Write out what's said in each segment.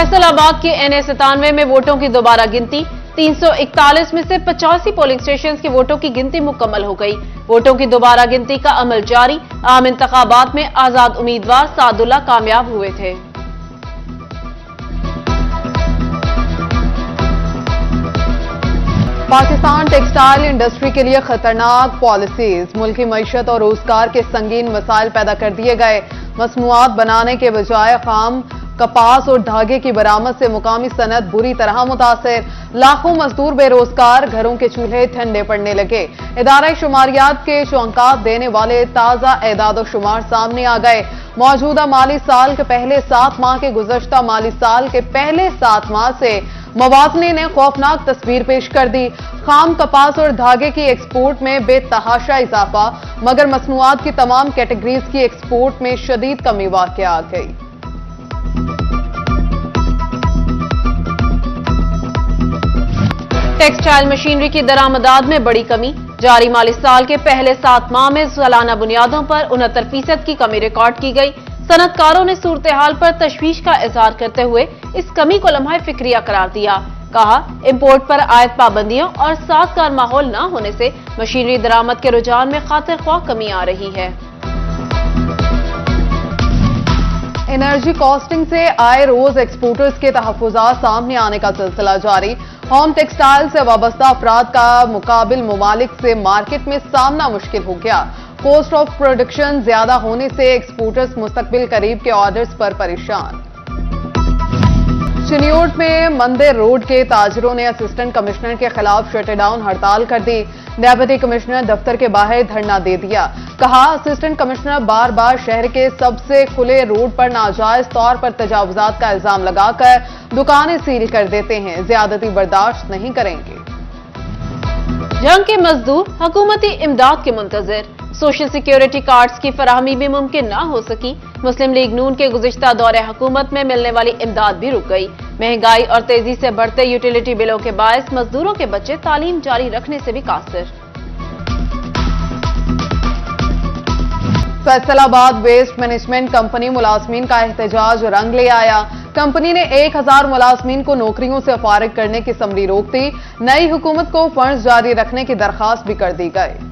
फैसलाबाद के NA97 में वोटों की दोबारा गिनती। 341 में से 85 पोलिंग स्टेशन की वोटों की गिनती मुकम्मल हो गई। वोटों की दोबारा गिनती का अमल जारी। आम इंतखाबात में आजाद उम्मीदवार सादुल्ला कामयाब हुए थे। पाकिस्तान टेक्सटाइल इंडस्ट्री के लिए खतरनाक पॉलिसीज, मुल्की मईशत और रोजगार के संगीन मसाइल पैदा कर दिए गए। मसनूआत बनाने के बजाय खाम कपास और धागे की बरामद से मुकामी सनत बुरी तरह मुतासिर। लाखों मजदूर बेरोजगार, घरों के चूल्हे ठंडे पड़ने लगे। इदारा शुमारियात के शौकात देने वाले ताजा एदाद शुमार सामने आ गए। मौजूदा माली साल के पहले 7 माह के गुज़श्ता माली साल के पहले 7 माह से मवाज़ने ने खौफनाक तस्वीर पेश कर दी। खाम कपास और धागे की एक्सपोर्ट में बेतहाशा इजाफा, मगर मसनूआत की तमाम कैटेगरीज की एक्सपोर्ट में शदीद कमी वाक़या आ गई। टेक्सटाइल मशीनरी की दरामदात में बड़ी कमी। जारी माली साल के पहले 7 माह में सालाना बुनियादों पर 69% की कमी रिकॉर्ड की गई। सनतकारों ने सूरत हाल पर तशवीश का इजहार करते हुए इस कमी को लम्हा फिक्रिया करार दिया। कहा, इंपोर्ट पर आयद पाबंदियों और साजगार माहौल न होने से मशीनरी दरामद के रुझान में खातिर ख्वाह कमी आ रही है। एनर्जी कॉस्टिंग से आए रोज एक्सपोर्टर्स के तहफ्फुज़ात सामने आने का सिलसिला जारी। होम टेक्सटाइल से वाबस्ता अफराद का मुकाबिल ममालिक से मार्केट में सामना मुश्किल हो गया। कॉस्ट ऑफ प्रोडक्शन ज्यादा होने से एक्सपोर्टर्स मुस्तकबिल करीब के ऑर्डर्स पर परेशान। चिन्योट में मंदिर रोड के ताजरों ने असिस्टेंट कमिश्नर के खिलाफ शटडाउन हड़ताल कर दी। डेप्यूटी कमिश्नर दफ्तर के बाहर धरना दे दिया। कहा, असिस्टेंट कमिश्नर बार बार शहर के सबसे खुले रोड पर नाजायज तौर पर तजावुजात का इल्जाम लगाकर दुकानें सील कर देते हैं। ज्यादती बर्दाश्त नहीं करेंगे। जंग के मजदूर हुकूमती इमदाद के मुंतजिर। सोशल सिक्योरिटी कार्ड्स की फराहमी भी मुमकिन न हो सकी। मुस्लिम लीग नून के गुज़िश्ता दौरे हुकूमत में मिलने वाली इमदाद भी रुक गई। महंगाई और तेजी से बढ़ते यूटिलिटी बिलों के बायस मजदूरों के बच्चे तालीम जारी रखने से भी कासिर। फैसलाबाद वेस्ट मैनेजमेंट कंपनी मुलाजमीन का एहतजाज रंग ले आया। कंपनी ने 1000 मुलाजमीन को नौकरियों से फारिग करने की समरी रोक दी। नई हुकूमत को फंड्स जारी रखने की दरखास्त भी कर दी गई।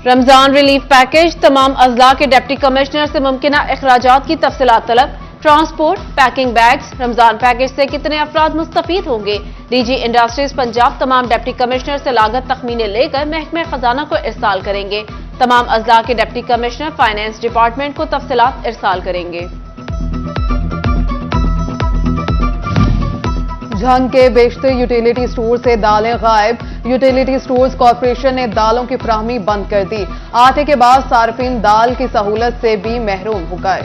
रमजान रिलीफ पैकेज, तमाम अजला के डिप्टी कमिश्नर से मुमकिना अखराजात की तफसीलात तलब। Transport, packing bags, Ramzan package से कितने अफराद मुस्तफीद होंगे। डीजी इंडस्ट्रीज पंजाब तमाम डिप्टी कमिश्नर से लागत तखमीने लेकर महकमे खजाना को इरसाल करेंगे। तमाम अजला के डिप्टी कमिश्नर फाइनेंस डिपार्टमेंट को तफसीलात इरसाल करेंगे। झंग के बेशतर यूटिलिटी स्टोर से दालें गायब। यूटिलिटी स्टोर्स कॉर्पोरेशन ने दालों की फराहमी बंद कर दी। आटे के बाद सार्फिन दाल की सहूलत से भी महरूम हो गए।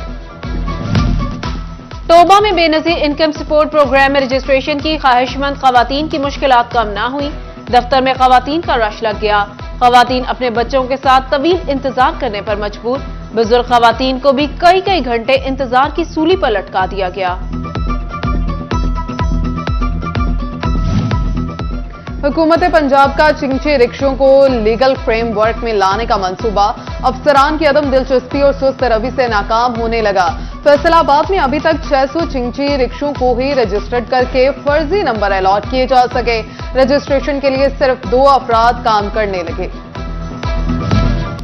तोबा में बेनजीर इनकम सपोर्ट प्रोग्राम में रजिस्ट्रेशन की ख्वाहिशमंद खवातीन की मुश्किलात कम न हुई। दफ्तर में खवातीन का रश लग गया। खवातीन अपने बच्चों के साथ तवील इंतजार करने पर मजबूर। बुजुर्ग खवातीन को भी कई घंटे इंतजार की सूली पर लटका दिया गया। हुकूमत पंजाब का चिंची रिक्शों को लीगल फ्रेमवर्क में लाने का मंसूबा अफसरान की अदम दिलचस्पी और सुस्त रवि से नाकाम होने लगा। फैसलाबाद में अभी तक 600 चिंची रिक्शों को ही रजिस्टर्ड करके फर्जी नंबर अलॉट किए जा सके। रजिस्ट्रेशन के लिए सिर्फ 2 अफराद काम करने लगे।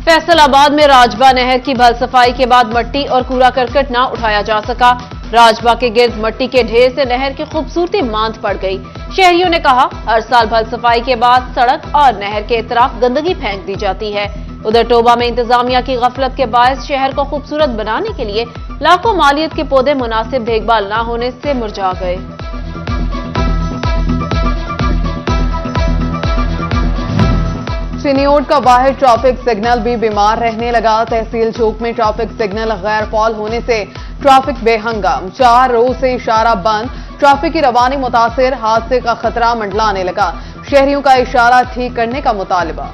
फैसलाबाद में राजबा नहर की भल सफाई के बाद मट्टी और कूड़ा करकट न उठाया जा सका। राजबा के गिर्द मट्टी के ढेर से नहर की खूबसूरती मांद पड़ गई। शहरियों ने कहा, हर साल भल सफाई के बाद सड़क और नहर के इतराफ गंदगी फेंक दी जाती है। उधर टोबा में इंतजामिया की गफलत के बायस शहर को खूबसूरत बनाने के लिए लाखों मालियत के पौधे मुनासिब देखभाल न होने से मुरझा गए। चिन्योट का बाहर ट्रैफिक सिग्नल भी बीमार रहने लगा। तहसील चौक में ट्रैफिक सिग्नल गैर फॉल होने से ट्रैफिक बेहंगाम। 4 रोज से इशारा बंद। ट्रैफिक की रवानी मुतासिर। हादसे का खतरा मंडलाने लगा। शहरियों का इशारा ठीक करने का मुतालबा।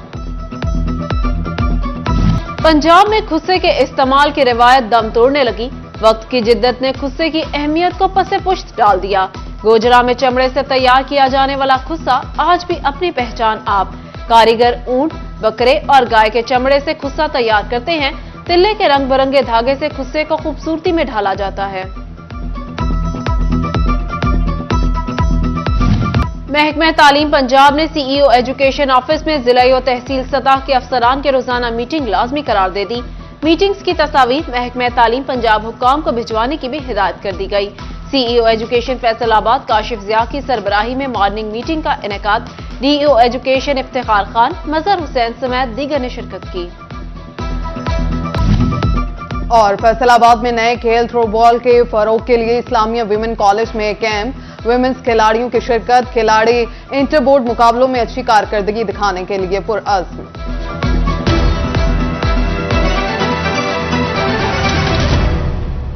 पंजाब में खुस्से के इस्तेमाल की रिवायत दम तोड़ने लगी। वक्त की जिद्दत ने खुस्से की अहमियत को पसे पुश्त डाल दिया। गोजरा में चमड़े से तैयार किया जाने वाला खुस्सा आज भी अपनी पहचान आप। कारीगर ऊंट, बकरे और गाय के चमड़े से खुस्सा तैयार करते हैं। तिल्ले के रंग बिरंगे धागे से खुस्से को खूबसूरती में ढाला जाता है। महकमा तालीम पंजाब ने सीईओ एजुकेशन ऑफिस में जिला और तहसील सतह के अफसरान के रोजाना मीटिंग लाजमी करार दे दी। मीटिंग्स की तस्वीर महकमा तालीम पंजाब हुक्काम को भिजवाने की भी हिदायत कर दी गई। सीईओ एजुकेशन फैसलाबाद काशिफ जिया की सरबराही में मॉर्निंग मीटिंग का इनेकाद। डीईओ एजुकेशन इफ्तिखार खान, मजहर हुसैन समेत दीगर ने शिरकत की। और फैसलाबाद में नए खेल थ्रोबॉल के फरोग के लिए इस्लामिया विमेन कॉलेज में कैंप। विमेन्स खिलाड़ियों की शिरकत। खिलाड़ी इंटर बोर्ड मुकाबलों में अच्छी कारकर्दगी दिखाने के लिए पुरअज़्म।